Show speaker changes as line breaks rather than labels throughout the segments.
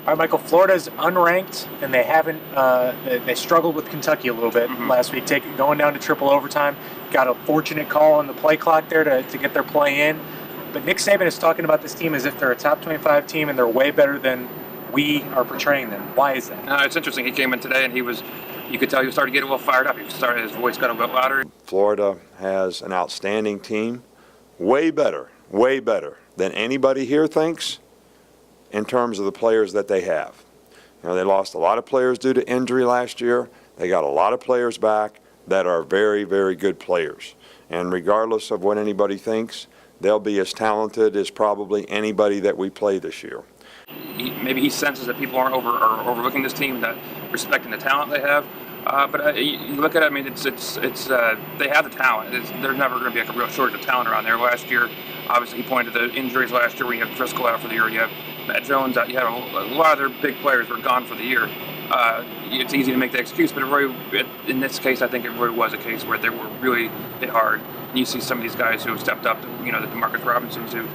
All right, Michael. Florida's unranked, and they haven't. They struggled with Kentucky a little bit last week, going down to triple overtime. Got a fortunate call on the play clock there to get their play in. But Nick Saban is talking about this team as if they're a top 25 team, and they're way better than we are portraying them. Why is that?
It's interesting. He came in today, and you could tell he was starting to get a little fired up. His voice got a bit louder.
Florida has an outstanding team, way better than anybody here thinks in terms of the players that they have. They lost a lot of players due to injury last year. They got a lot of players back that are very, very good players. And regardless of what anybody thinks, they'll be as talented as probably anybody that we play this year.
Maybe he senses that people aren't overlooking this team, that respecting the talent they have. But you look at it. I mean, it's they have the talent. There's never going to be like a real shortage of talent around there. Last year, obviously, he pointed to the injuries last year. When you have Driscoll out for the year, you have Matt Jones out. You had a lot of their big players were gone for the year. It's easy to make the excuse, but in this case, I think it really was a case where they were really hit hard. And you see some of these guys who have stepped up. The DeMarcus Robinsons who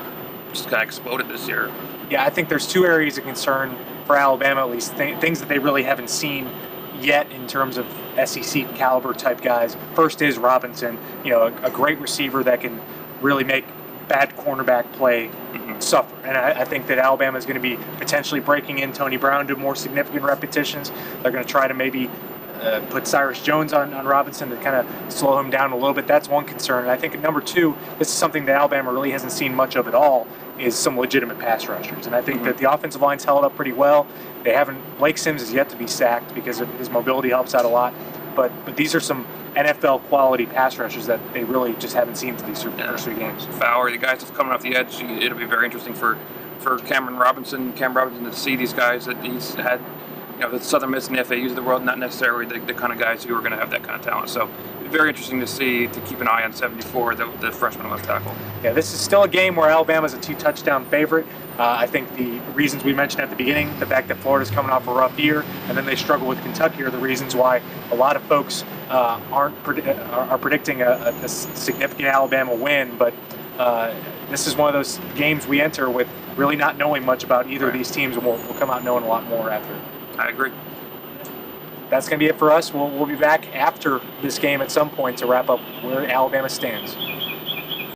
just kind of exploded this year.
Yeah, I think there's two areas of concern for Alabama, at least things that they really haven't seen yet in terms of SEC caliber type guys. First is Robinson, a great receiver that can really make bad cornerback play suffer. And I think that Alabama is going to be potentially breaking in Tony Brown to more significant repetitions. They're going to try to maybe put Cyrus Jones on Robinson to kind of slow him down a little bit. That's one concern. And I think number two, this is something that Alabama really hasn't seen much of at all, is some legitimate pass rushers. And I think that the offensive line's held up pretty well. They haven't. Blake Sims is yet to be sacked because his mobility helps out a lot. But these are some NFL quality pass rushers that they really just haven't seen through these first three games.
Fowler, the guys that's coming off the edge, it'll be very interesting for Cam Robinson to see these guys that he's had. The Southern Miss and the FAUs of the world, not necessarily the kind of guys who are going to have that kind of talent. So, very interesting to keep an eye on 74, the freshman left tackle.
Yeah, this is still a game where Alabama's a 2-touchdown favorite. I think the reasons we mentioned at the beginning, the fact that Florida's coming off a rough year, and then they struggle with Kentucky, are the reasons why a lot of folks are predicting a significant Alabama win. But this is one of those games we enter with really not knowing much about either of these teams, and we'll come out knowing a lot more after.
I agree.
That's going to be it for us. We'll be back after this game at some point to wrap up where Alabama stands.